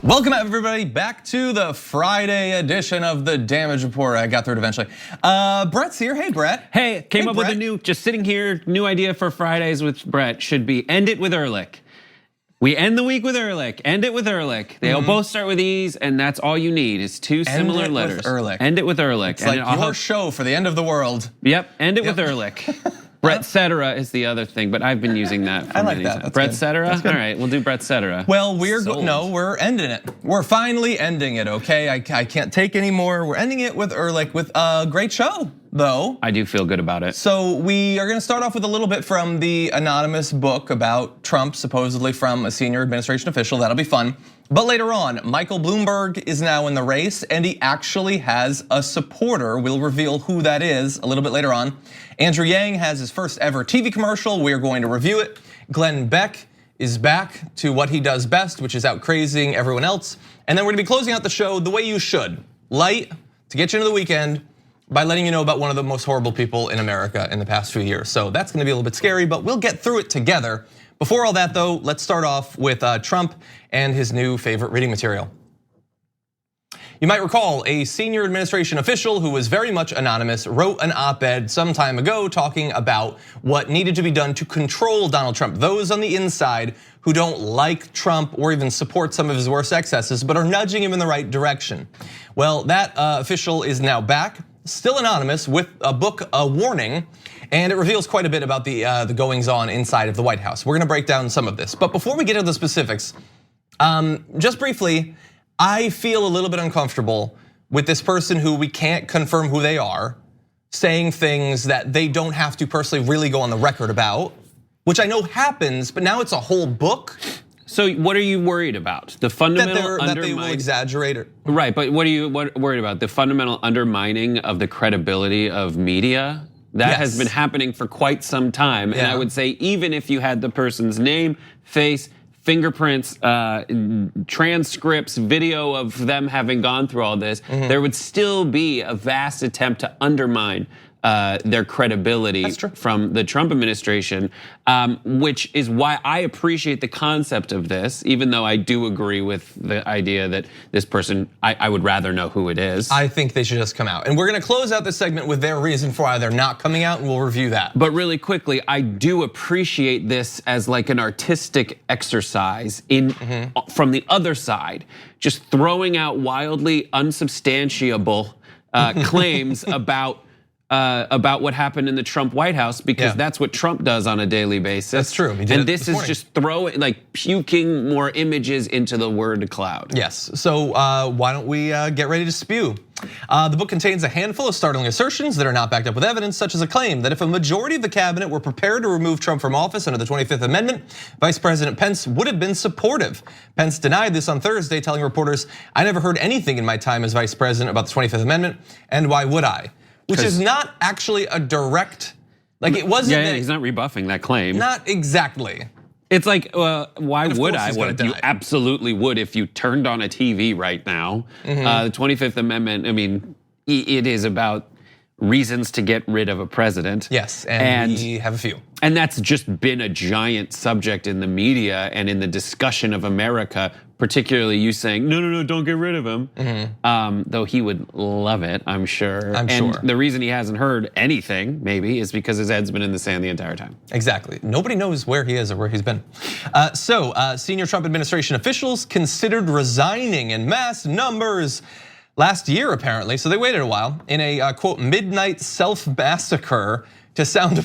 Welcome everybody back to the Friday edition of the Damage Report. I got through it eventually. Brett's here. Hey, Brett. Hey, came up with a new, just sitting here, new idea for Fridays with Brett should be end it with Erlich. We end the week with Erlich. End it with Erlich. They all both start with E's, and that's all you need is two similar letters. With Erlich. End it with Erlich. It's like your show for the end of the world. Yep, end it with Erlich. Brett Cetera is the other thing, but I've been using that for many times. Brett Cetera? All right, we'll do Brett Cetera. Well, we're ending it. We're finally ending it, okay? I can't take anymore. We're ending it with Erlich with a great show, though. I do feel good about it. So we are gonna start off with a little bit from the anonymous book about Trump, supposedly from a senior administration official. That'll be fun. But later on, Michael Bloomberg is now in the race and he actually has a supporter. We'll reveal who that is a little bit later on. Andrew Yang has his first ever TV commercial. We're going to review it. Glenn Beck is back to what he does best, which is out crazing everyone else. And then we're gonna be closing out the show the way you should. Light, to get you into the weekend, by letting you know about one of the most horrible people in America in the past few years. So that's gonna be a little bit scary, but we'll get through it together. Before all that though, let's start off with Trump and his new favorite reading material. You might recall a senior administration official who was very much anonymous wrote an op-ed some time ago talking about what needed to be done to control Donald Trump. Those on the inside who don't like Trump or even support some of his worst excesses, but are nudging him in the right direction. Well, that official is now back, still anonymous, with a book, A Warning, and it reveals quite a bit about the goings on inside of the White House. We're gonna break down some of this. But before we get into the specifics, just briefly, I feel a little bit uncomfortable with this person who we can't confirm who they are, saying things that they don't have to personally really go on the record about, which I know happens, but now it's a whole book. So what are you worried about? The fundamental that they will exaggerate it. Right, but what are you worried about? The fundamental undermining of the credibility of media? That has been happening for quite some time. And I would say even if you had the person's name, face, fingerprints, transcripts, video of them having gone through all this, there would still be a vast attempt to undermine their credibility from the Trump administration, which is why I appreciate the concept of this, even though I do agree with the idea that this person, I would rather know who it is. I think they should just come out. And we're gonna close out this segment with their reason for why they're not coming out, and we'll review that. But really quickly, I do appreciate this as like an artistic exercise from the other side, just throwing out wildly unsubstantiable claims about what happened in the Trump White House, because that's what Trump does on a daily basis. That's true. And this is just puking more images into the word cloud. Yes, so why don't we get ready to spew? The book contains a handful of startling assertions that are not backed up with evidence, such as a claim that if a majority of the cabinet were prepared to remove Trump from office under the 25th Amendment, Vice President Pence would have been supportive. Pence denied this on Thursday, telling reporters, "I never heard anything in my time as vice president about the 25th Amendment, and why would I?" Which is not actually a direct, like it wasn't. Yeah, he's not rebuffing that claim. Not exactly. It's like, why would I? Well, you absolutely would if you turned on a TV right now. The 25th Amendment, I mean, it is about reasons to get rid of a president. Yes, and we have a few. And that's just been a giant subject in the media and in the discussion of America, particularly you saying, no, don't get rid of him. Though he would love it, I'm sure. And the reason he hasn't heard anything, maybe, is because his head's been in the sand the entire time. Exactly, nobody knows where he is or where he's been. Senior Trump administration officials considered resigning in mass numbers last year, apparently, so they waited a while in a quote, midnight self-massacre to sound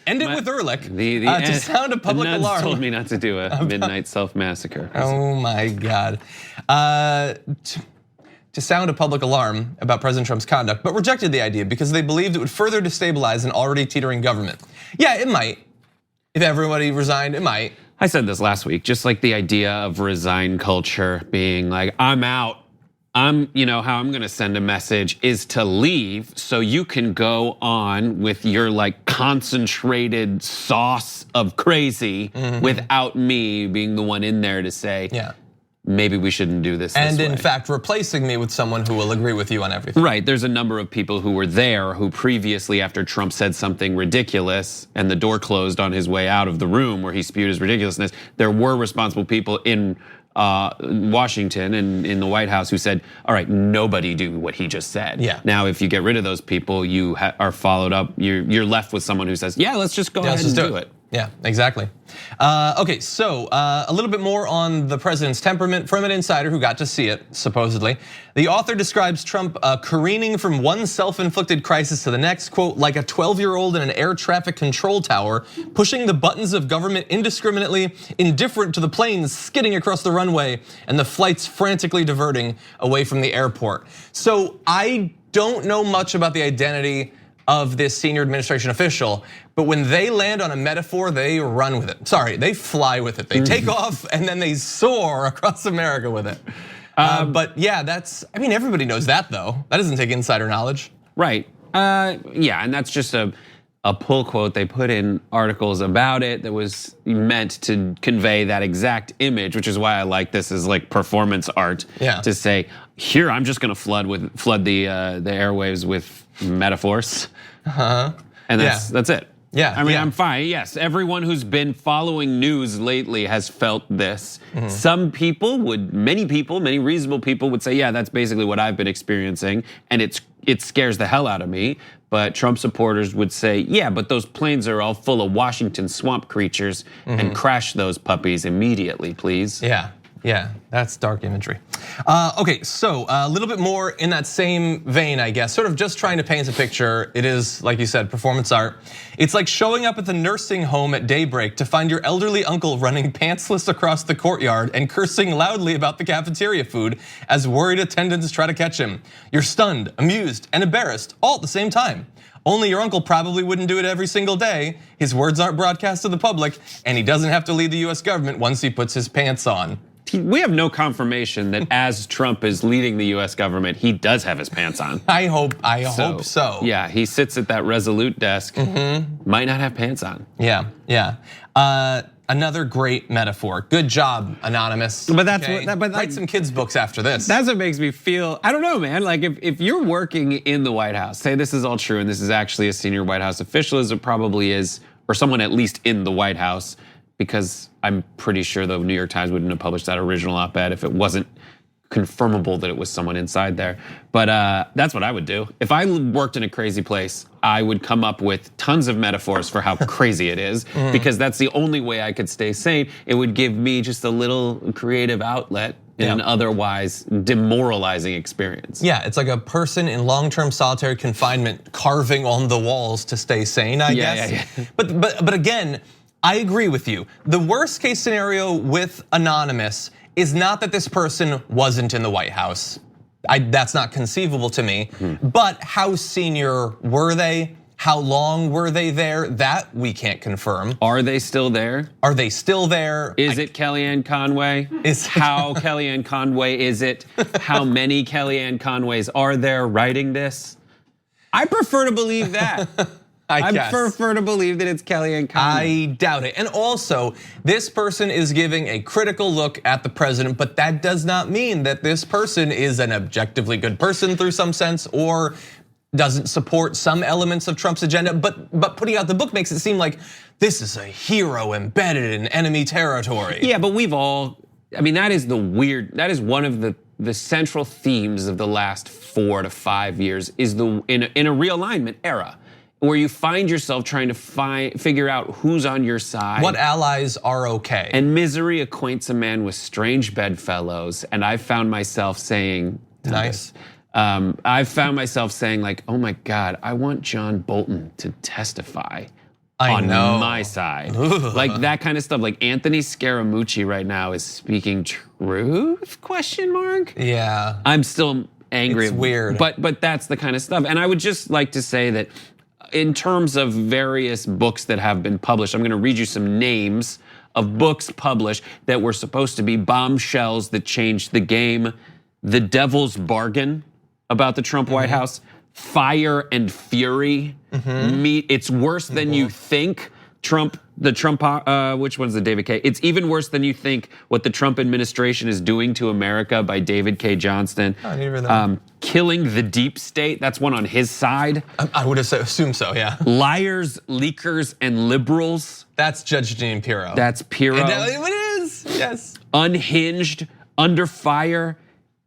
end it with Erlich to sound a public alarm. The nuns told me not to do a midnight self-massacre. Oh my God. To sound a public alarm about President Trump's conduct, but rejected the idea because they believed it would further destabilize an already teetering government. Yeah, it might. If everybody resigned, it might. I said this last week, just like the idea of resign culture being like, I'm out. How I'm gonna send a message is to leave so you can go on with your like concentrated sauce of crazy without me being the one in there to say, maybe we shouldn't do this. And in fact, replacing me with someone who will agree with you on everything. Right, there's a number of people who were there who previously, after Trump said something ridiculous and the door closed on his way out of the room where he spewed his ridiculousness, there were responsible people in Washington and in the White House who said, all right, nobody do what he just said. Yeah. Now, if you get rid of those people, you are followed up. You're left with someone who says, yeah, let's just go ahead and do it. Yeah, exactly. Okay, so a little bit more on the president's temperament from an insider who got to see it, supposedly. The author describes Trump careening from one self-inflicted crisis to the next, quote, like a 12-year-old in an air traffic control tower, pushing the buttons of government indiscriminately, indifferent to the planes skidding across the runway and the flights frantically diverting away from the airport. So I don't know much about the identity of this senior administration official, but when they land on a metaphor, they run with it. Sorry, they fly with it. They take off and then they soar across America with it. But yeah, I mean, everybody knows that though. That doesn't take insider knowledge. Right, yeah, and that's just a pull quote they put in articles about it that was meant to convey that exact image, which is why I like this as like performance art. Yeah. To say, here, I'm just gonna flood the airwaves with metaphors. And that's it. Yeah, I mean, I'm fine. Yes, everyone who's been following news lately has felt this. Some people many reasonable people would say, yeah, that's basically what I've been experiencing, and it scares the hell out of me. But Trump supporters would say, yeah, but those planes are all full of Washington swamp creatures, and crash those puppies immediately, please. Yeah, that's dark imagery. Okay, so a little bit more in that same vein, I guess, sort of just trying to paint a picture. It is, like you said, performance art. It's like showing up at the nursing home at daybreak to find your elderly uncle running pantsless across the courtyard and cursing loudly about the cafeteria food as worried attendants try to catch him. You're stunned, amused, and embarrassed all at the same time. Only your uncle probably wouldn't do it every single day. His words aren't broadcast to the public, and he doesn't have to lead the US government once he puts his pants on. We have no confirmation that as Trump is leading the US government, he does have his pants on. I hope so. Yeah, he sits at that resolute desk, might not have pants on. Yeah. Another great metaphor. Good job, Anonymous. But that's write some kids' books after this. That's what makes me feel, I don't know, man. Like if you're working in the White House, say this is all true and this is actually a senior White House official, as it probably is, or someone at least in the White House, because I'm pretty sure the New York Times wouldn't have published that original op-ed if it wasn't confirmable that it was someone inside there. But that's what I would do. If I worked in a crazy place, I would come up with tons of metaphors for how crazy it is, because that's the only way I could stay sane. It would give me just a little creative outlet in an otherwise demoralizing experience. Yeah, it's like a person in long-term solitary confinement carving on the walls to stay sane, I guess. Yeah. But again, I agree with you. The worst case scenario with Anonymous is not that this person wasn't in the White House. That's not conceivable to me. But how senior were they? How long were they there? That we can't confirm. Are they still there? Are they still there? Is it Kellyanne Conway? How Kellyanne Conway is it? How many Kellyanne Conways are there writing this? I prefer to believe that. I prefer to believe that it's Kellyanne Conway. I doubt it. And also, this person is giving a critical look at the president, but that does not mean that this person is an objectively good person through some sense or doesn't support some elements of Trump's agenda. But putting out the book makes it seem like this is a hero embedded in enemy territory. Yeah, but that is one of the central themes of the last 4 to 5 years is in a realignment era, where you find yourself trying to figure out who's on your side. What allies are okay. And misery acquaints a man with strange bedfellows. And I found myself saying, nice. I've found myself saying like, oh my God, I want John Bolton to testify on my side. Like that kind of stuff. Like Anthony Scaramucci right now is speaking truth, ? Yeah. I'm still angry. It's weird. But that's the kind of stuff. And I would just like to say that in terms of various books that have been published, I'm gonna read you some names of books published that were supposed to be bombshells that changed the game. The Devil's Bargain about the Trump White House, Fire and Fury, It's Worse Than You Think, which one's the David K? It's Even Worse Than You Think, What the Trump Administration is Doing to America by David K. Johnston. I didn't read that. Killing the Deep State, that's one on his side. I would assume so, yeah. Liars, Leakers, and Liberals. That's Judge Jeanine Pirro. That's Pirro. It is. Yes. Unhinged, under fire,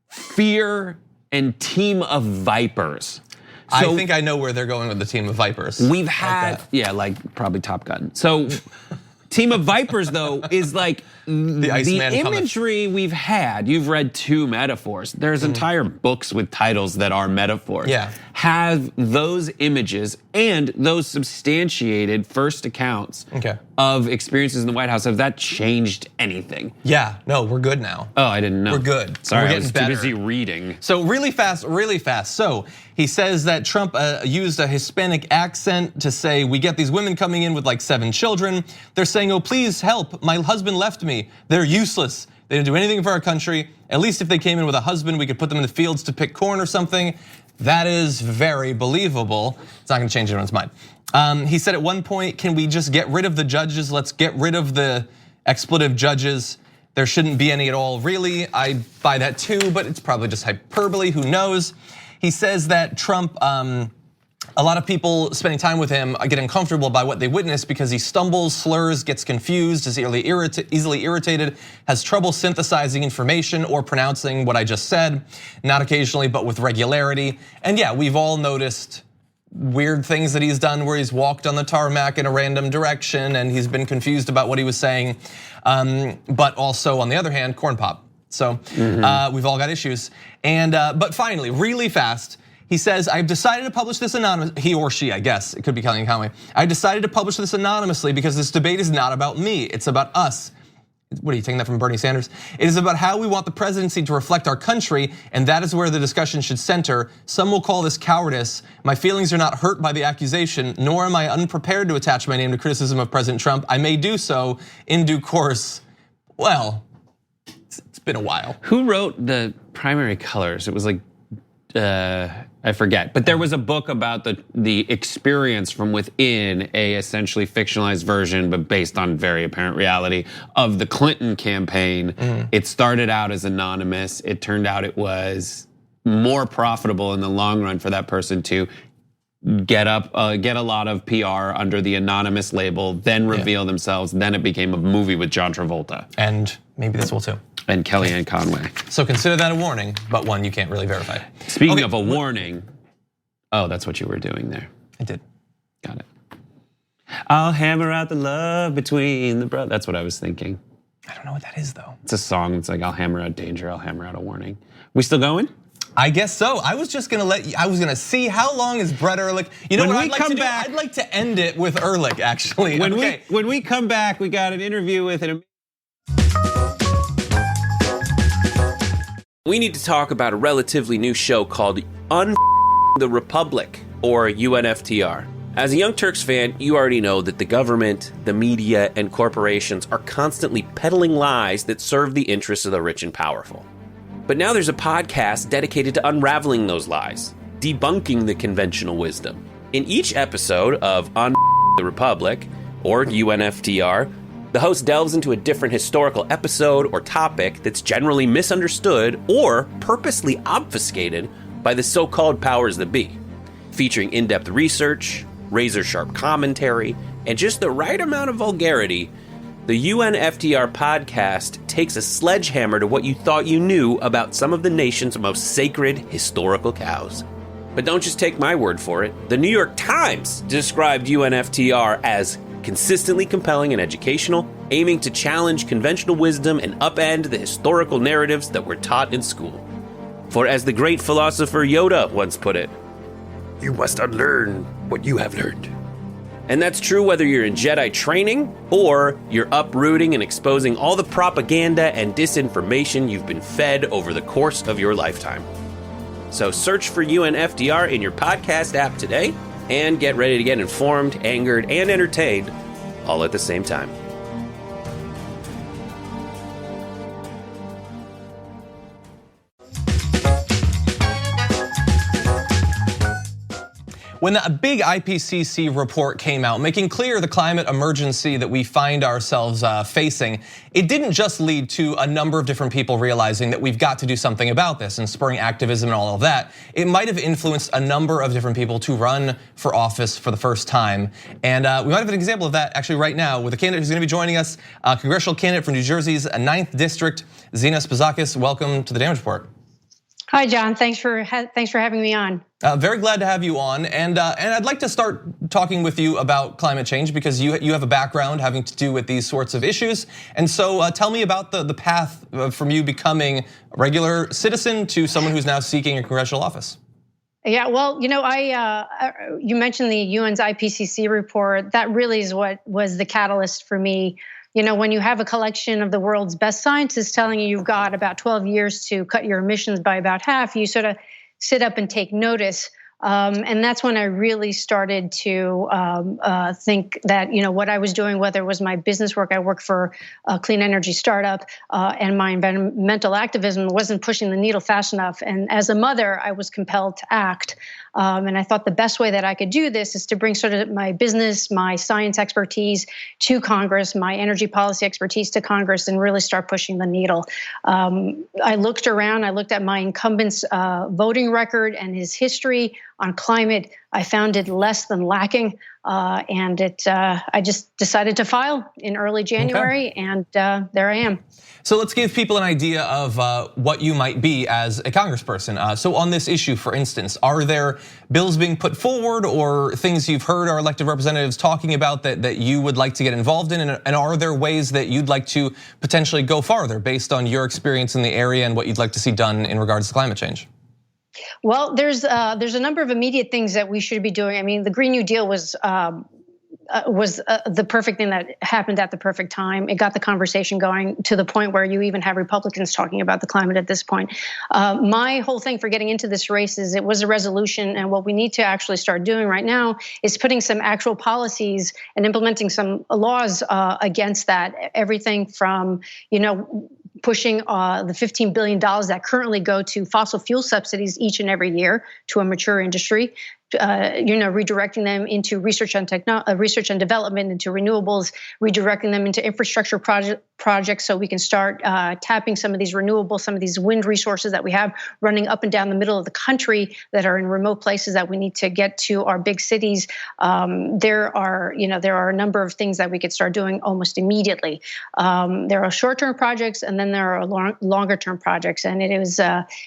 fear, and team of vipers. I think I know where they're going with the team of vipers. We've had, like probably Top Gun. So team of vipers though is like the imagery we've had. You've read 2 metaphors. There's entire books with titles that are metaphors. Yeah. Have those images and those substantiated first accounts of experiences in the White House. Have that changed anything? Yeah, no, we're good now. Oh, I didn't know. We're good. Sorry, we're I was too busy reading. So really fast. So he says that Trump used a Hispanic accent to say, we get these women coming in with like 7 children. They're saying, oh, please help, my husband left me. They're useless. They didn't do anything for our country. At least if they came in with a husband, we could put them in the fields to pick corn or something. That is very believable. It's not gonna change anyone's mind. He said at one point, can we just get rid of the judges? Let's get rid of the expletive judges. There shouldn't be any at all, really. I buy that too, but it's probably just hyperbole, who knows? He says that Trump, a lot of people spending time with him get uncomfortable by what they witness because he stumbles, slurs, gets confused, is easily irritated, has trouble synthesizing information or pronouncing what I just said, not occasionally, but with regularity. And yeah, we've all noticed weird things that he's done where he's walked on the tarmac in a random direction and he's been confused about what he was saying. But also on the other hand, corn pop. So we've all got issues. And but finally, really fast, he says, I've decided to publish this anonymously, he or she, I guess, it could be Kellyanne Conway. I decided to publish this anonymously because this debate is not about me, it's about us. What are you taking that from Bernie Sanders? It is about how we want the presidency to reflect our country, and that is where the discussion should center. Some will call this cowardice. My feelings are not hurt by the accusation, nor am I unprepared to attach my name to criticism of President Trump. I may do so in due course. Well, it's been a while. Who wrote the primary colors? It was like, I forget, but there was a book about the experience from within a essentially fictionalized version, but based on very apparent reality of the Clinton campaign. It started out as anonymous. It turned out it was more profitable in the long run for that person to get a lot of PR under the anonymous label, then reveal themselves. Then it became a movie with John Travolta. And maybe this will too. And Kellyanne Conway. So consider that a warning, but one you can't really verify. Speaking of a warning, oh, that's what you were doing there. I did. Got it. I'll hammer out the love between the brothers. That's what I was thinking. I don't know what that is though. It's a song that's like, I'll hammer out danger, I'll hammer out a warning. We still going? I guess so. I was just gonna I was gonna see how long is Brett Erlich. You know what I'd like to do? I'd like to end it with Erlich, actually. When we come back, we got an interview with an. We need to talk about a relatively new show called the Republic, or UNFTR. As a Young Turks fan, you already know that the government, the media, and corporations are constantly peddling lies that serve the interests of the rich and powerful. But now there's a podcast dedicated to unraveling those lies, debunking the conventional wisdom. In each episode of the Republic, or UNFTR, the host delves into a different historical episode or topic that's generally misunderstood or purposely obfuscated by the so-called powers that be, featuring in-depth research, razor-sharp commentary, and just the right amount of vulgarity. The UNFTR podcast takes a sledgehammer to what you thought you knew about some of the nation's most sacred historical cows. But don't just take my word for it. The New York Times described UNFTR as consistently compelling and educational, aiming to challenge conventional wisdom and upend the historical narratives that were taught in school. For as the great philosopher Yoda once put it, you must unlearn what you have learned. And that's true whether you're in Jedi training or you're uprooting and exposing all the propaganda and disinformation you've been fed over the course of your lifetime. So search for UNFTR in your podcast app today and get ready to get informed, angered, and entertained all at the same time. When a big IPCC report came out making clear the climate emergency that we find ourselves facing, it didn't just lead to a number of different people realizing that we've got to do something about this and spurring activism and all of that. It might have influenced a number of different people to run for office for the first time. And we might have an example of that actually right now with a candidate who's gonna be joining us, a congressional candidate from New Jersey's 9th District, Zina Spezakis. Welcome to the Damage Report. Hi, John. Thanks for having me on. Very glad to have you on, and I'd like to start talking with you about climate change because you have a background having to do with these sorts of issues, and so tell me about the path from you becoming a regular citizen to someone who's now seeking a congressional office. Yeah, well, you mentioned the UN's IPCC report. That really is what was the catalyst for me. When you have a collection of the world's best scientists telling you you've got about 12 years to cut your emissions by about half, you sort of sit up and take notice. And that's when I really started to think that, what I was doing, whether it was my business work, I worked for a clean energy startup, and my environmental activism wasn't pushing the needle fast enough. And as a mother, I was compelled to act. And I thought the best way that I could do this is to bring sort of my business, my science expertise to Congress, my energy policy expertise to Congress, and really start pushing the needle. I looked around, I looked at my incumbent's voting record and his history on climate. I found it less than lacking, and I just decided to file in early January, and there I am. So let's give people an idea of what you might be as a congressperson. So on this issue, for instance, are there bills being put forward or things you've heard our elected representatives talking about that you would like to get involved in? And are there ways that you'd like to potentially go farther based on your experience in the area and what you'd like to see done in regards to climate change? Well, there's a number of immediate things that we should be doing. I mean, the Green New Deal was the perfect thing that happened at the perfect time. It got the conversation going to the point where you even have Republicans talking about the climate at this point. My whole thing for getting into this race is it was a resolution, and what we need to actually start doing right now is putting some actual policies and implementing some laws against that. Everything from, pushing the $15 billion that currently go to fossil fuel subsidies each and every year to a mature industry, redirecting them into research and development, into renewables, redirecting them into infrastructure projects so we can start tapping some of these renewables, some of these wind resources that we have running up and down the middle of the country that are in remote places that we need to get to our big cities. There are a number of things that we could start doing almost immediately. There are short-term projects, and then there are longer-term projects, and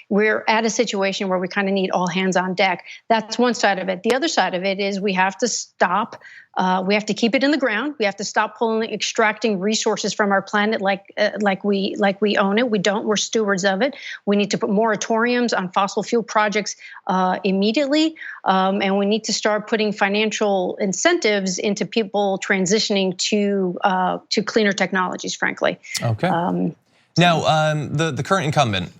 we're at a situation where we kind of need all hands on deck. That's one side of it. The other side of it is we have to stop. We have to keep it in the ground. We have to stop extracting resources from our planet like we own it. We don't. We're stewards of it. We need to put moratoriums on fossil fuel projects immediately, and we need to start putting financial incentives into people transitioning to cleaner technologies. Frankly. Okay. Now, the current incumbent,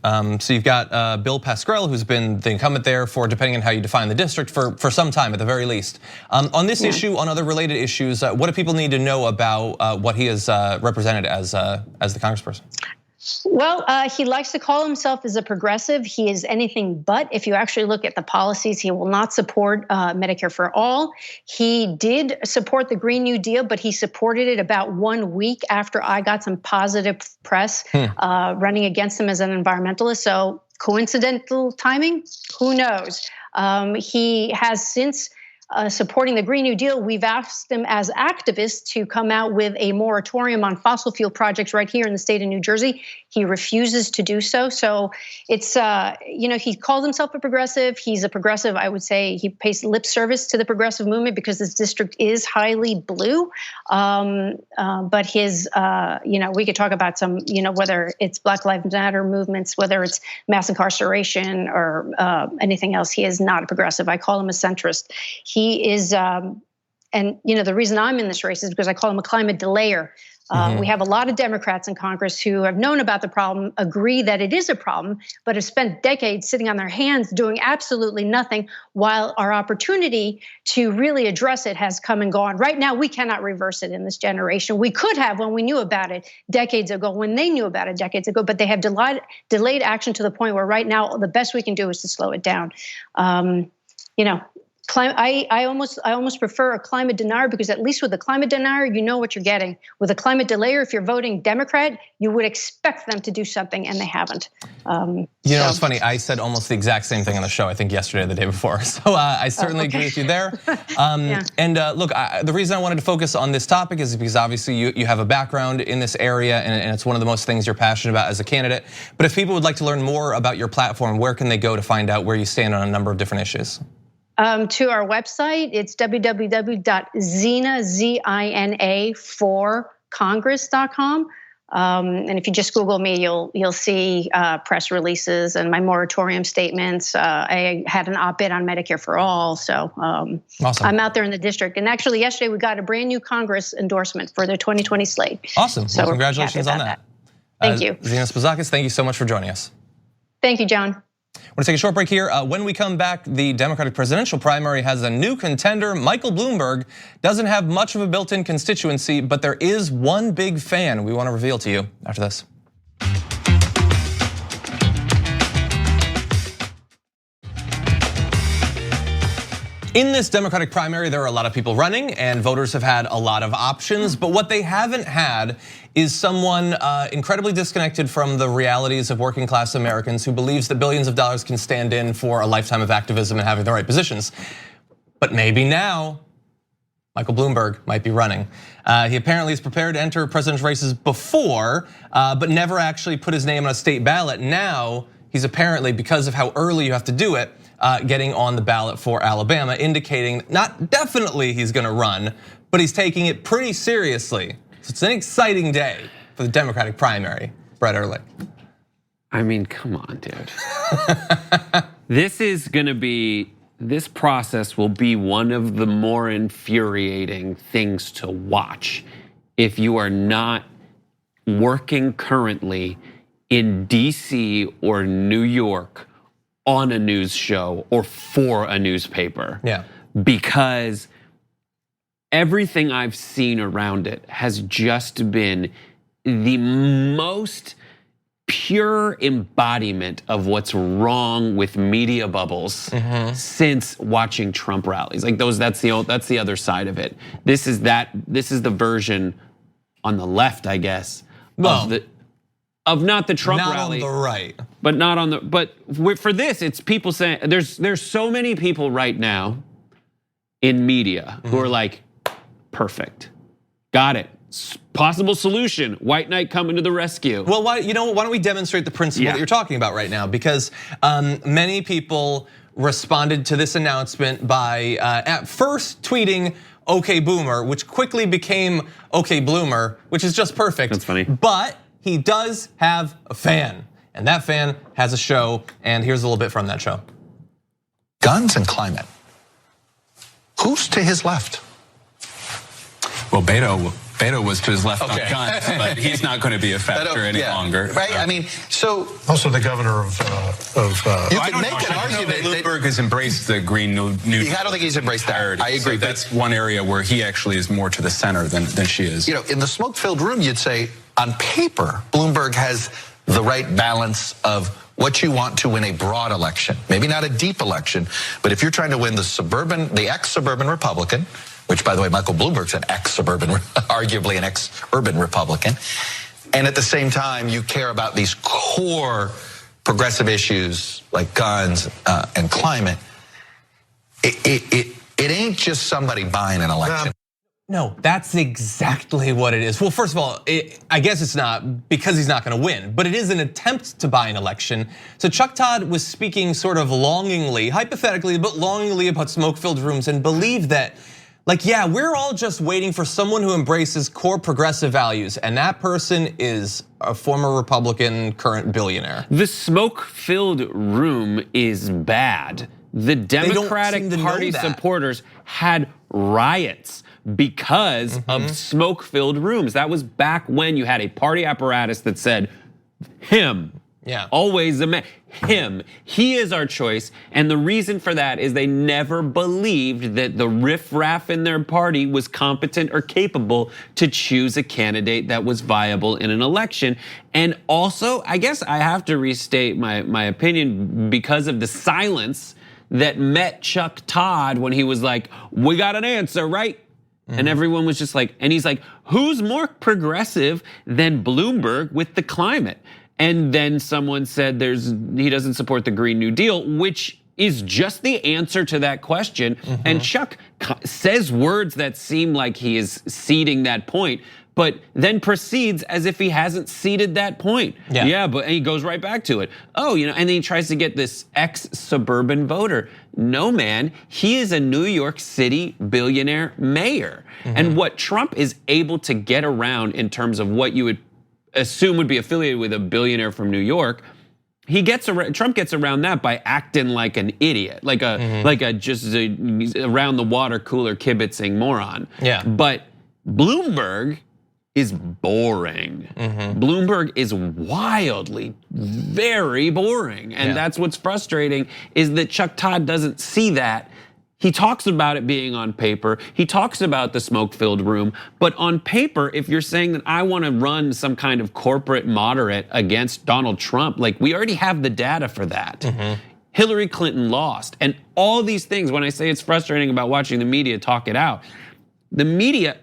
so you've got Bill Pascrell, who's been the incumbent there for, depending on how you define the district, for some time at the very least. On this issue, on other related issues, what do people need to know about what he has represented as the congressperson? Well, he likes to call himself as a progressive. He is anything but. If you actually look at the policies, he will not support Medicare for all. He did support the Green New Deal, but he supported it about 1 week after I got some positive press running against him as an environmentalist. So coincidental timing? Who knows? He has since supporting the Green New Deal. We've asked them as activists to come out with a moratorium on fossil fuel projects right here in the state of New Jersey. He refuses to do so. So it's, he calls himself a progressive. He's a progressive. I would say he pays lip service to the progressive movement because this district is highly blue. But his, we could talk about some, whether it's Black Lives Matter movements, whether it's mass incarceration or anything else. He is not a progressive. I call him a centrist. He is, and the reason I'm in this race is because I call him a climate delayer. We have a lot of Democrats in Congress who have known about the problem, agree that it is a problem, but have spent decades sitting on their hands doing absolutely nothing, while our opportunity to really address it has come and gone. Right now, we cannot reverse it in this generation. We could have when we knew about it decades ago, when they knew about it decades ago, but they have delayed action to the point where right now the best we can do is to slow it down. I almost prefer a climate denier, because at least with a climate denier, you know what you're getting. With a climate delayer, if you're voting Democrat, you would expect them to do something, and they haven't. It's funny. I said almost the exact same thing on the show, I think yesterday or the day before. So I certainly agree with you there. And look, the reason I wanted to focus on this topic is because obviously you have a background in this area, and it's one of the most things you're passionate about as a candidate. But if people would like to learn more about your platform, where can they go to find out where you stand on a number of different issues? To our website, it's www.zina4congress.com. And if you just Google me, you'll see press releases and my moratorium statements. I had an op-ed on Medicare for All, so awesome. I'm out there in the district. And actually, yesterday we got a brand new Congress endorsement for the 2020 slate. Awesome. So well, congratulations on that. Thank you, Zina Spezakis. Thank you so much for joining us. Thank you, John. We're gonna take a short break here. When we come back, the Democratic presidential primary has a new contender. Michael Bloomberg doesn't have much of a built-in constituency, but there is one big fan we want to reveal to you after this. In this Democratic primary, there are a lot of people running, and voters have had a lot of options, but what they haven't had is someone incredibly disconnected from the realities of working class Americans who believes that billions of dollars can stand in for a lifetime of activism and having the right positions. But maybe now, Michael Bloomberg might be running. He apparently is prepared to enter presidential races before, but never actually put his name on a state ballot. Now, he's apparently, because of how early you have to do it, getting on the ballot for Alabama, indicating not definitely he's gonna run, but he's taking it pretty seriously. So it's an exciting day for the Democratic primary. Brett Erlich. I mean, come on, dude. This process will be one of the more infuriating things to watch if you are not working currently in DC or New York on a news show or for a newspaper. Yeah. Because everything I've seen around it has just been the most pure embodiment of what's wrong with media bubbles since watching Trump rallies. Like that's the other side of it. This is the version on the left, I guess, of not the Trump rally. Not on the right. But for this, it's people saying, there's so many people right now in media who are like, perfect, got it. Possible solution, white knight coming to the rescue. Well, why don't we demonstrate the principle that you're talking about right now? Because many people responded to this announcement by at first tweeting, "Okay, Boomer," which quickly became "Okay, Bloomer," which is just perfect. That's funny. But he does have a fan, and that fan has a show, and here's a little bit from that show. Guns and climate. Who's to his left? Well, Beto was to his left on guns, but he's not going to be a factor any longer. Right? I mean, so also the governor of you can make an argument that Bloomberg has embraced the Green New Deal. I don't think he's embraced that. I agree. So that's one area where he actually is more to the center than she is. You know, in the smoke-filled room, you'd say, on paper, Bloomberg has the right balance of what you want to win a broad election. Maybe not a deep election, but if you're trying to win the ex-suburban Republican, which, by the way, Michael Bloomberg's an ex-suburban, arguably an ex-urban Republican. And at the same time, you care about these core progressive issues like guns and climate. It ain't just somebody buying an election. No, that's exactly what it is. Well, first of all, I guess it's not because he's not gonna win, but it is an attempt to buy an election. So Chuck Todd was speaking sort of longingly, hypothetically, but longingly about smoke-filled rooms and believed that, like, yeah, we're all just waiting for someone who embraces core progressive values, and that person is a former Republican, current billionaire. The smoke-filled room is bad. The Democratic Party supporters had riots because of smoke-filled rooms. That was back when you had a party apparatus that said, him. Yeah. Always the man, him. He is our choice. And the reason for that is they never believed that the riffraff in their party was competent or capable to choose a candidate that was viable in an election. And also, I guess I have to restate my opinion because of the silence that met Chuck Todd when he was like, we got an answer, right? And everyone was just like, and he's like, who's more progressive than Bloomberg with the climate? And then someone said he doesn't support the Green New Deal, which is just the answer to that question. And Chuck says words that seem like he is ceding that point, but then proceeds as if he hasn't ceded that point. But and he goes right back to it. Oh, and then he tries to get this ex-suburban voter. No, man, he is a New York City billionaire mayor. And what Trump is able to get around in terms of what you would assume would be affiliated with a billionaire from New York, Trump gets around that by acting like an idiot, like a just around the water cooler kibitzing moron. But Bloomberg is boring. Bloomberg is wildly, very boring. And that's what's frustrating, is that Chuck Todd doesn't see that. He talks about it being on paper. He talks about the smoke-filled room. But on paper, if you're saying that I want to run some kind of corporate moderate against Donald Trump, like, we already have the data for that. Hillary Clinton lost. And all these things, when I say it's frustrating about watching the media talk it out, the media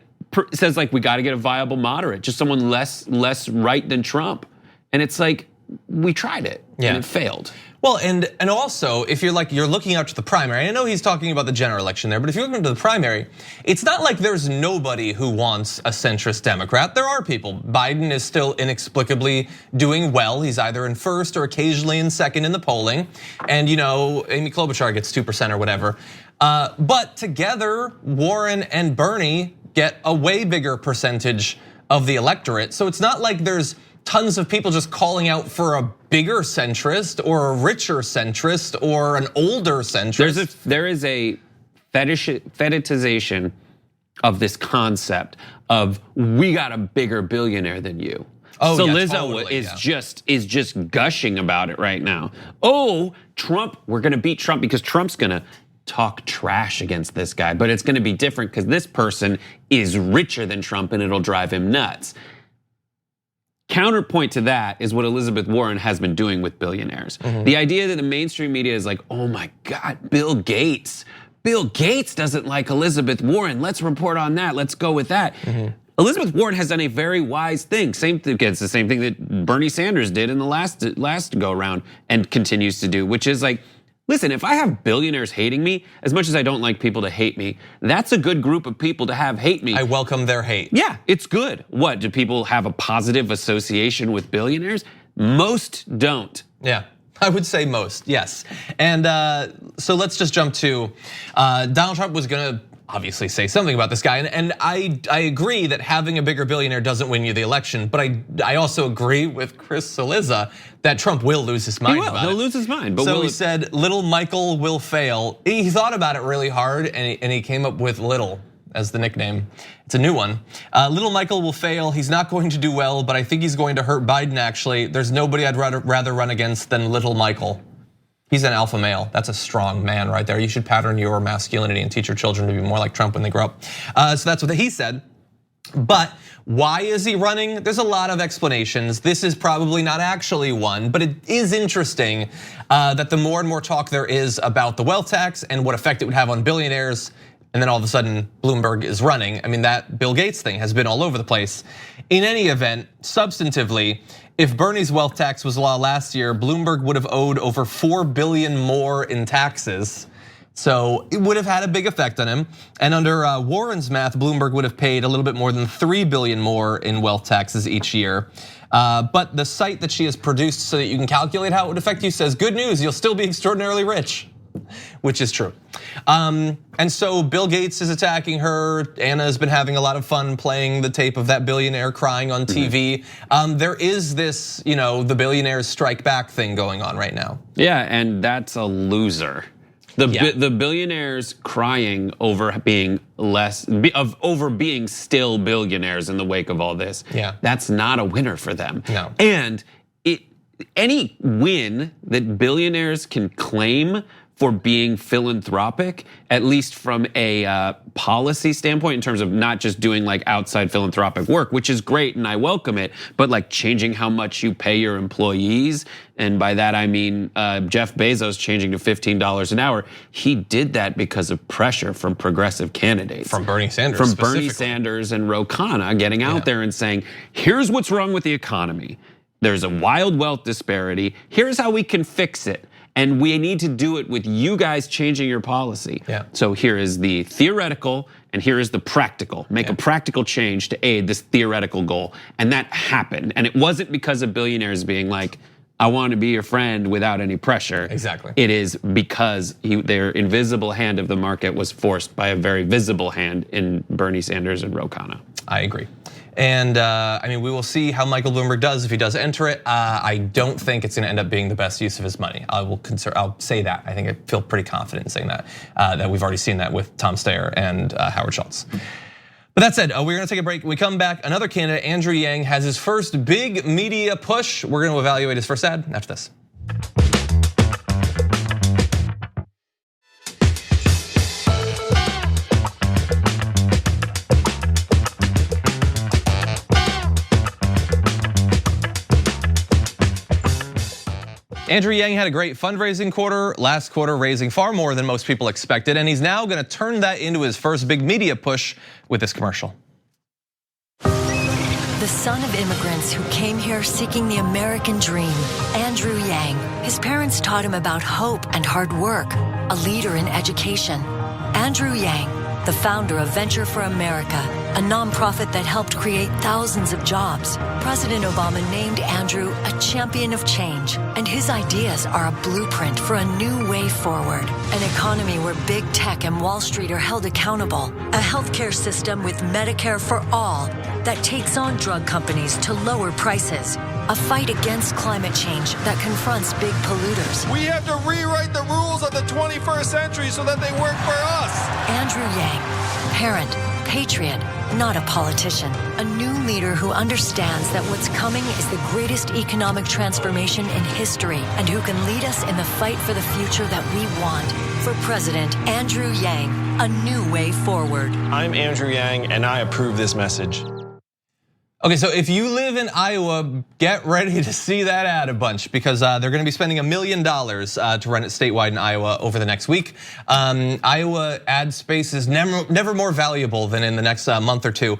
says, like, we got to get a viable moderate, just someone less right than Trump. And it's like, we tried it and it failed. Well, and also, if you're looking out to the primary, I know he's talking about the general election there, but if you're looking to the primary, it's not like there's nobody who wants a centrist Democrat. There are people. Biden is still inexplicably doing well. He's either in first or occasionally in second in the polling. And Amy Klobuchar gets 2% or whatever. But together, Warren and Bernie get a way bigger percentage of the electorate. So it's not like there's tons of people just calling out for a bigger centrist or a richer centrist or an older centrist. There is a fetishization of this concept of, we got a bigger billionaire than you. So Lizzo totally, is just gushing about it right now. Oh, Trump, we're gonna beat Trump because Trump's gonna talk trash against this guy, but it's gonna be different because this person is richer than Trump and it'll drive him nuts. Counterpoint to that is what Elizabeth Warren has been doing with billionaires. The idea that the mainstream media is like, oh my God, Bill Gates doesn't like Elizabeth Warren. Let's report on that. Let's go with that. Elizabeth Warren has done a very wise thing. It's the same thing that Bernie Sanders did in the last go around and continues to do, which is like, listen, if I have billionaires hating me, as much as I don't like people to hate me, that's a good group of people to have hate me. I welcome their hate. Yeah, it's good. What, do people have a positive association with billionaires? Most don't. Yeah, I would say most, yes. And so let's just jump to, Donald Trump was gonna obviously say something about this guy. And I agree that having a bigger billionaire doesn't win you the election, but I also agree with Chris Cillizza that Trump will lose his mind about it. He'll lose his mind. But so he said, little Michael will fail. He thought about it really hard and he came up with Little as the nickname. It's a new one. Little Michael will fail. He's not going to do well, but I think he's going to hurt Biden actually. There's nobody I'd rather run against than Little Michael. He's an alpha male. That's a strong man right there. You should pattern your masculinity and teach your children to be more like Trump when they grow up. So that's what he said. But why is he running? There's a lot of explanations. This is probably not actually one, but it is interesting that the more and more talk there is about the wealth tax and what effect it would have on billionaires, and then all of a sudden Bloomberg is running. I mean, that Bill Gates thing has been all over the place. In any event, substantively, if Bernie's wealth tax was law last year, Bloomberg would have owed over $4 billion more in taxes. So it would have had a big effect on him. And under Warren's math, Bloomberg would have paid a little bit more than $3 billion more in wealth taxes each year. But the site that she has produced so that you can calculate how it would affect you says, good news, you'll still be extraordinarily rich, which is true. And so Bill Gates is attacking her. Anna has been having a lot of fun playing the tape of that billionaire crying on TV. There is this, the billionaires strike back thing going on right now. Yeah, and that's a loser. The billionaires crying over being over being still billionaires in the wake of all this. Yeah, that's not a winner for them. No, and any win that billionaires can claim for being philanthropic, at least from a policy standpoint, in terms of not just doing like outside philanthropic work, which is great and I welcome it, but like changing how much you pay your employees. And by that I mean Jeff Bezos changing to $15 an hour. He did that because of pressure from progressive candidates. From Bernie Sanders. From Bernie Sanders and Ro Khanna getting out there and saying, here's what's wrong with the economy. There's a wild wealth disparity. Here's how we can fix it. And we need to do it with you guys changing your policy. So here is the theoretical and here is the practical. Make a practical change to aid this theoretical goal. And that happened. And it wasn't because of billionaires being like, I want to be your friend without any pressure. Exactly. It is because their invisible hand of the market was forced by a very visible hand in Bernie Sanders and Ro Khanna. I agree. And I mean, we will see how Michael Bloomberg does if he does enter it. I don't think it's going to end up being the best use of his money. I'll say that. I think I feel pretty confident in saying that. That we've already seen that with Tom Steyer and Howard Schultz. But that said, we're going to take a break. When we come back, another candidate, Andrew Yang, has his first big media push. We're going to evaluate his first ad after this. Andrew Yang had a great fundraising quarter, last quarter raising far more than most people expected, and he's now gonna turn that into his first big media push with this commercial. The son of immigrants who came here seeking the American dream, Andrew Yang. His parents taught him about hope and hard work, a leader in education. Andrew Yang, the founder of Venture for America, a nonprofit that helped create thousands of jobs. President Obama named Andrew a champion of change, and his ideas are a blueprint for a new way forward. An economy where big tech and Wall Street are held accountable. A healthcare system with Medicare for all that takes on drug companies to lower prices. A fight against climate change that confronts big polluters. We have to rewrite the rules of the 21st century so that they work for us. Andrew Yang, parent, patriot, not a politician. A new leader who understands that what's coming is the greatest economic transformation in history and who can lead us in the fight for the future that we want. For President Andrew Yang, a new way forward. I'm Andrew Yang, and I approve this message. Okay, so if you live in Iowa, get ready to see that ad a bunch because they're gonna be spending $1 million to run it statewide in Iowa over the next week. Iowa ad space is never more valuable than in the next month or two.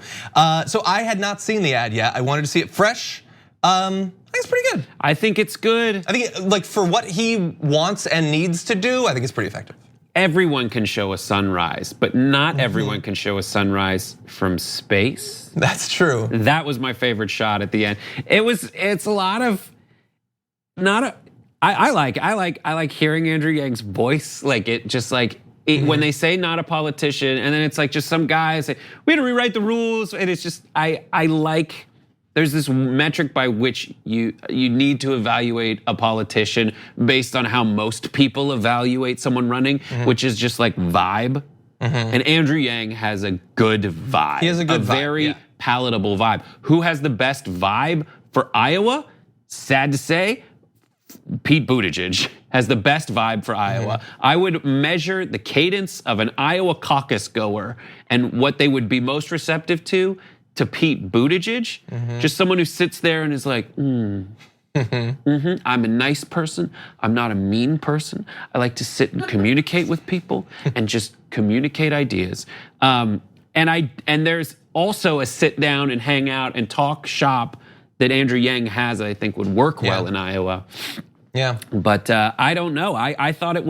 So I had not seen the ad yet. I wanted to see it fresh. I think it's pretty good. I think it's good. I think like for what he wants and needs to do, I think it's pretty effective. Everyone can show a sunrise, but not everyone can show a sunrise from space. That's true. That was my favorite shot at the end. It's a lot of I like hearing Andrew Yang's voice. Like it just like when they say not a politician, and then it's like just some guy say we had to rewrite the rules, and it's just I like. There's this metric by which you need to evaluate a politician based on how most people evaluate someone running, which is just like vibe. And Andrew Yang has a good vibe. He has a good vibe, very palatable vibe. Who has the best vibe for Iowa? Sad to say, Pete Buttigieg has the best vibe for Iowa. I would measure the cadence of an Iowa caucus goer and what they would be most receptive to Pete Buttigieg, just someone who sits there and is like, I'm a nice person. I'm not a mean person. I like to sit and communicate with people and just communicate ideas. And there's also a sit down and hang out and talk shop that Andrew Yang has that I think would work well in Iowa. Yeah. But I don't know. I thought it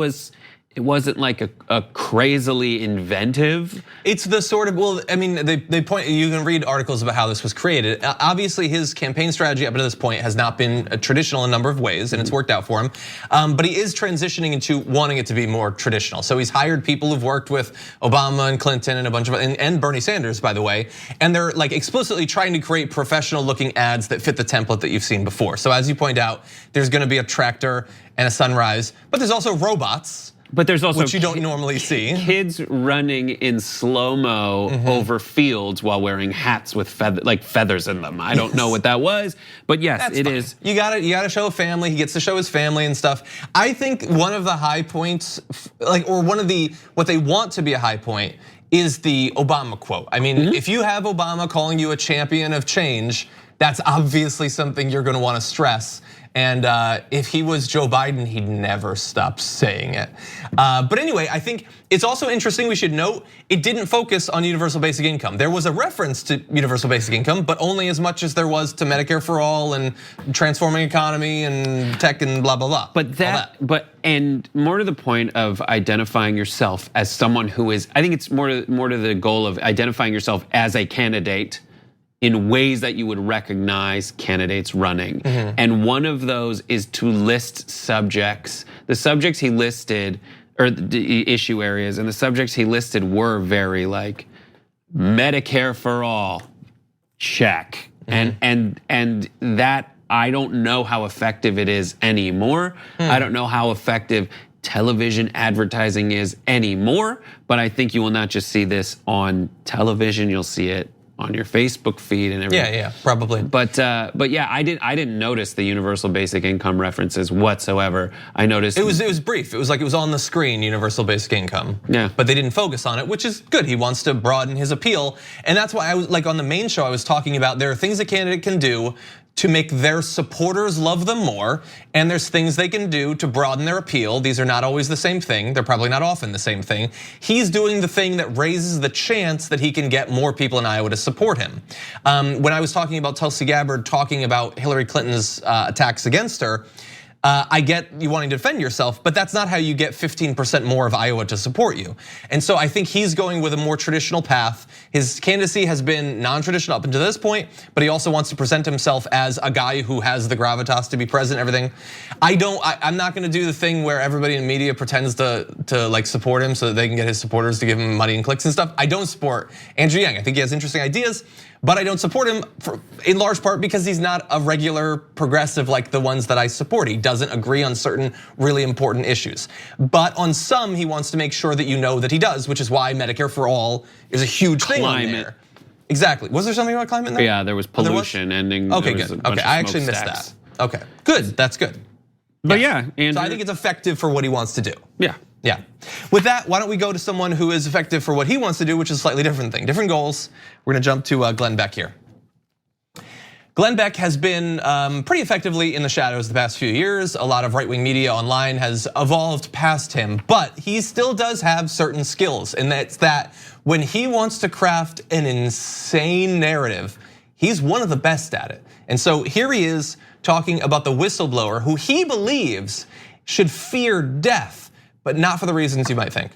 wasn't like a crazily inventive. It's the sort of, well, I mean, they point, you can read articles about how this was created. Obviously his campaign strategy up to this point has not been traditional in a number of ways, and it's worked out for him. But he is transitioning into wanting it to be more traditional. So he's hired people who've worked with Obama and Clinton and a bunch of, and Bernie Sanders, by the way. And they're like explicitly trying to create professional looking ads that fit the template that you've seen before. So as you point out, there's gonna be a tractor and a sunrise, but there's also robots. But there's also which you don't normally see. Kids running in slow-mo over fields while wearing hats with feathers in them. I don't know what that was, but yes, That's it fine. is. You gotta show a family. He gets to show his family and stuff. I think one of the high points, or one of what they want to be a high point, is the Obama quote. I mean, if you have Obama calling you a champion of change, that's obviously something you're gonna wanna stress. And if he was Joe Biden, he'd never stop saying it. But anyway, I think it's also interesting, we should note, it didn't focus on universal basic income. There was a reference to universal basic income, but only as much as there was to Medicare for all and transforming economy and tech and blah, blah, blah. And more to the point of identifying yourself as someone who is, I think it's more to the goal of identifying yourself as a candidate in ways that you would recognize candidates running. And one of those is to list subjects. The subjects he listed, or the issue areas, and the subjects he listed were very like Medicare for all, check. And that, I don't know how effective it is anymore. I don't know how effective television advertising is anymore, but I think you will not just see this on television, you'll see it on your Facebook feed and everything. Yeah, probably. But yeah, I didn't notice the universal basic income references whatsoever. I noticed it was brief. It was like it was on the screen, universal basic income. Yeah. But they didn't focus on it, which is good. He wants to broaden his appeal, and that's why I was like on the main show. I was talking about there are things a candidate can do to make their supporters love them more, and there's things they can do to broaden their appeal. These are not always the same thing. They're probably not often the same thing. He's doing the thing that raises the chance that he can get more people in Iowa to support him. When I was talking about Tulsi Gabbard talking about Hillary Clinton's attacks against her, I get you wanting to defend yourself, but that's not how you get 15% more of Iowa to support you. And so I think he's going with a more traditional path. His candidacy has been non-traditional up until this point, but he also wants to present himself as a guy who has the gravitas to be president, everything. I'm not gonna do the thing where everybody in the media pretends to like support him so that they can get his supporters to give him money and clicks and stuff. I don't support Andrew Yang. I think he has interesting ideas, but I don't support him in large part because he's not a regular progressive like the ones that I support. He doesn't agree on certain really important issues. But on some, he wants to make sure that you know that he does, which is why Medicare for all is a huge thing on there. Exactly. Was there something about climate in there? Yeah, there was pollution ending. Okay, good. Okay, I actually missed that. Okay, good. That's good. But yeah, so I think it's effective for what he wants to do. Yeah. Yeah. With that, why don't we go to someone who is effective for what he wants to do, which is a slightly different thing, different goals. We're gonna jump to Glenn Beck here. Glenn Beck has been pretty effectively in the shadows the past few years. A lot of right-wing media online has evolved past him, but he still does have certain skills, and that's that when he wants to craft an insane narrative, he's one of the best at it. And so here he is talking about the whistleblower who he believes should fear death, but not for the reasons you might think.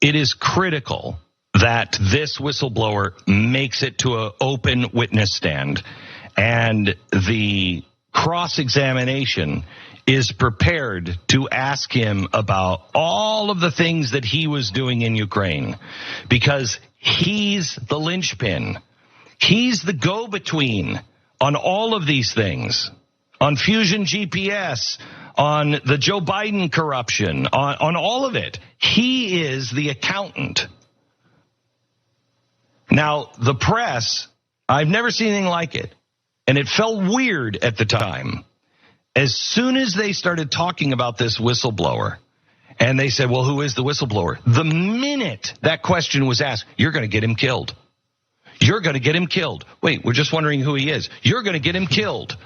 It is critical that this whistleblower makes it to an open witness stand, and the cross-examination is prepared to ask him about all of the things that he was doing in Ukraine, because he's the linchpin. He's the go-between on all of these things, on Fusion GPS, on the Joe Biden corruption, on all of it. He is the accountant. Now, the press, I've never seen anything like it, and it felt weird at the time. As soon as they started talking about this whistleblower, and they said, well, who is the whistleblower? The minute that question was asked, you're going to get him killed. You're going to get him killed. Wait, we're just wondering who he is. You're going to get him killed.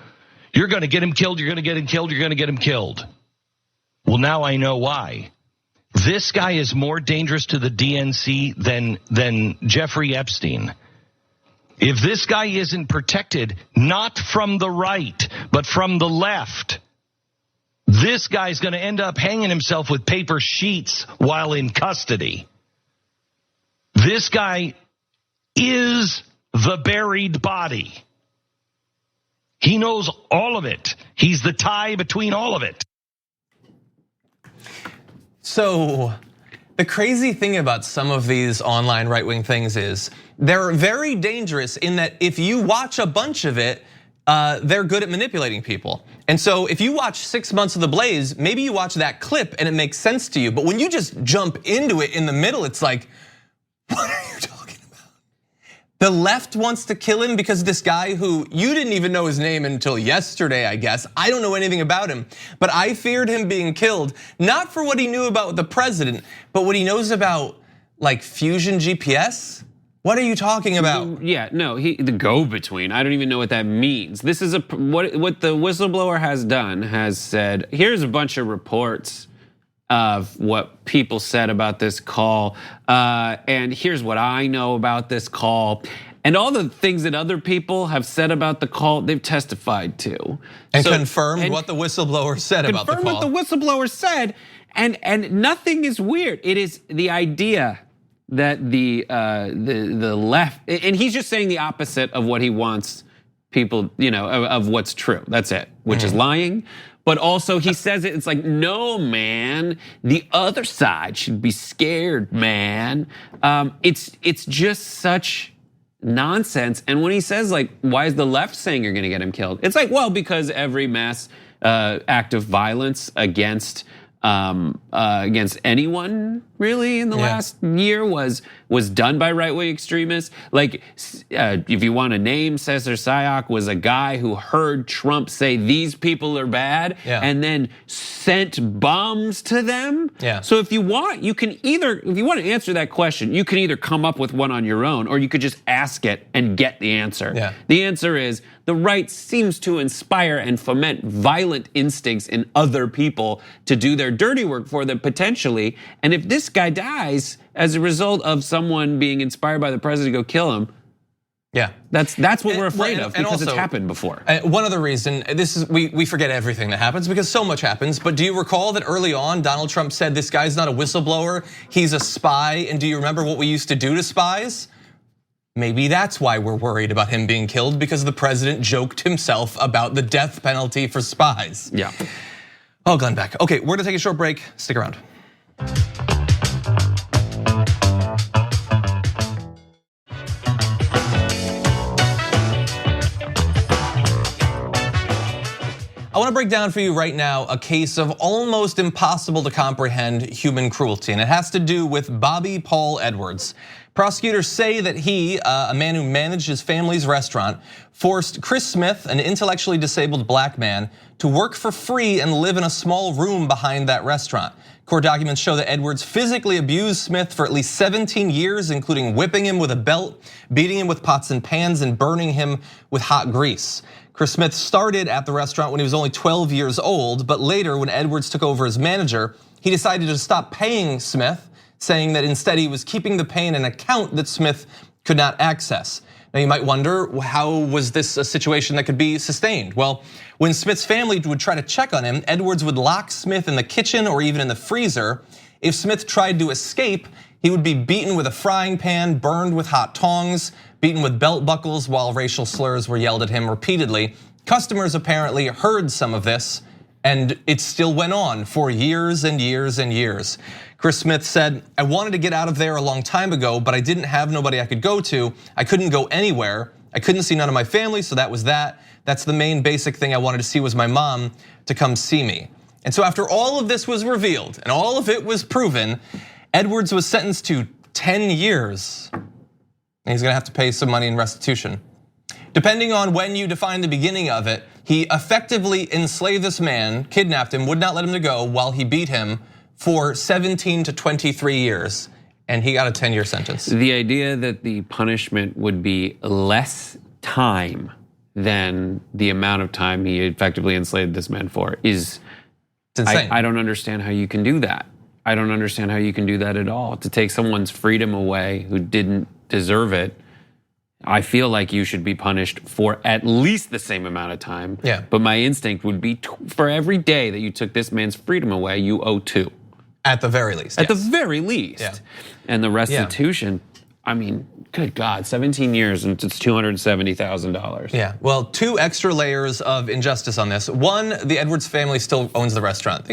You're going to get him killed. You're going to get him killed. You're going to get him killed. Well, now I know why. This guy is more dangerous to the DNC than Jeffrey Epstein. If this guy isn't protected, not from the right, but from the left, this guy's going to end up hanging himself with paper sheets while in custody. This guy is the buried body. He knows all of it. He's the tie between all of it. So the crazy thing about some of these online right-wing things is they're very dangerous in that if you watch a bunch of it, they're good at manipulating people. And so if you watch 6 months of The Blaze, maybe you watch that clip and it makes sense to you. But when you just jump into it in the middle, it's like, what are you talking about? The left wants to kill him because this guy who you didn't even know his name until yesterday, I guess. I don't know anything about him, but I feared him being killed, not for what he knew about the president, but what he knows about like fusion GPS. What are you talking about? Yeah, no, the go-between. I don't even know what that means. This is what the whistleblower has done, has said, here's a bunch of reports of what people said about this call. And here's what I know about this call. And all the things that other people have said about the call, they've testified to. And confirmed what the whistleblower said about the call. Confirmed what the whistleblower said, and nothing is weird. It is the idea that the left, and he's just saying the opposite of what he wants people, of what's true. That's it, which is lying. But also he says it's like, no, man, the other side should be scared, man. It's just such nonsense. And when he says like, why is the left saying you're gonna get him killed? It's like, well, because every mass act of violence against anyone really in the last year was done by right-wing extremists. Like, if you want to name, Cesar Sayoc was a guy who heard Trump say these people are bad and then sent bombs to them. So if you want to answer that question, you can either come up with one on your own or you could just ask it and get the answer. The answer is the right seems to inspire and foment violent instincts in other people to do their dirty work for them potentially. And if this guy dies as a result of someone being inspired by the president to go kill him, that's what we're afraid of because it's happened before. One other reason, we forget everything that happens because so much happens, but do you recall that early on Donald Trump said this guy's not a whistleblower, he's a spy, and do you remember what we used to do to spies? Maybe that's why we're worried about him being killed, because the president joked himself about the death penalty for spies. Oh, Glenn Beck. Okay, we're gonna take a short break, stick around. I want to break down for you right now a case of almost impossible to comprehend human cruelty, and it has to do with Bobby Paul Edwards. Prosecutors say that he, a man who managed his family's restaurant, forced Chris Smith, an intellectually disabled black man, to work for free and live in a small room behind that restaurant. Court documents show that Edwards physically abused Smith for at least 17 years, including whipping him with a belt, beating him with pots and pans, and burning him with hot grease. Chris Smith started at the restaurant when he was only 12 years old, but later when Edwards took over as manager, he decided to stop paying Smith, saying that instead he was keeping the pay in an account that Smith could not access. Now you might wonder, how was this a situation that could be sustained? Well, when Smith's family would try to check on him, Edwards would lock Smith in the kitchen or even in the freezer. If Smith tried to escape, he would be beaten with a frying pan, burned with hot tongs, beaten with belt buckles while racial slurs were yelled at him repeatedly. Customers apparently heard some of this, and it still went on for years and years and years. Chris Smith said, I wanted to get out of there a long time ago, but I didn't have nobody I could go to. I couldn't go anywhere. I couldn't see none of my family, so that was that. That's the main basic thing I wanted to see was my mom to come see me. And so after all of this was revealed and all of it was proven, Edwards was sentenced to 10 years. And he's gonna have to pay some money in restitution. Depending on when you define the beginning of it, he effectively enslaved this man, kidnapped him, would not let him go while he beat him for 17 to 23 years, and he got a 10-year sentence. The idea that the punishment would be less time than the amount of time he effectively enslaved this man for is insane. I don't understand how you can do that. I don't understand how you can do that at all. To take someone's freedom away who didn't deserve it, I feel like you should be punished for at least the same amount of time. But my instinct would be for every day that you took this man's freedom away, you owe 2. At the very least. At the very least. And the restitution, I mean, good God, 17 years and it's $270,000. Yeah, well, 2 extra layers of injustice on this. One, the Edwards family still owns the restaurant.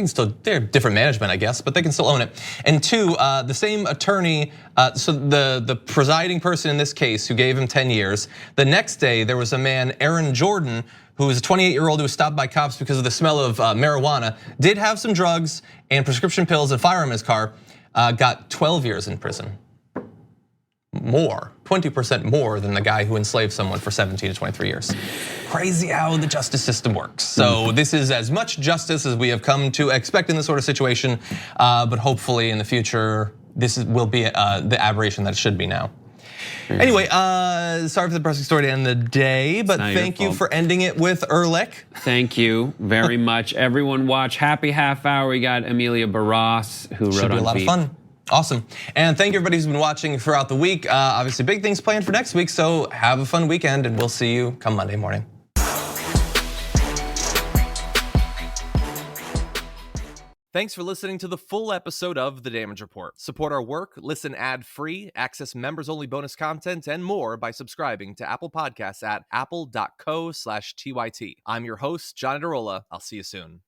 They're different management, I guess, but they can still own it. And 2, the same attorney, so the presiding person in this case who gave him 10 years, the next day there was a man, Aaron Jordan, who was a 28-year-old who was stopped by cops because of the smell of marijuana, did have some drugs and prescription pills and firearm in his car, got 12 years in prison. More, 20% more than the guy who enslaved someone for 17 to 23 years. Crazy how the justice system works. So this is as much justice as we have come to expect in this sort of situation, but hopefully in the future, will be the aberration that it should be now. Anyway, sorry for the depressing story to end the day, but thank you for ending it with Erlich. Thank you very much. Everyone watch Happy Half Hour. We got Amelia Barras, who wrote on a lot of fun. Awesome. And thank you everybody who's been watching throughout the week. Obviously big things planned for next week, so have a fun weekend and we'll see you come Monday morning. Thanks for listening to the full episode of The Damage Report. Support our work, listen ad-free, access members-only bonus content, and more by subscribing to Apple Podcasts at apple.co/TYT. I'm your host, John Adarola. I'll see you soon.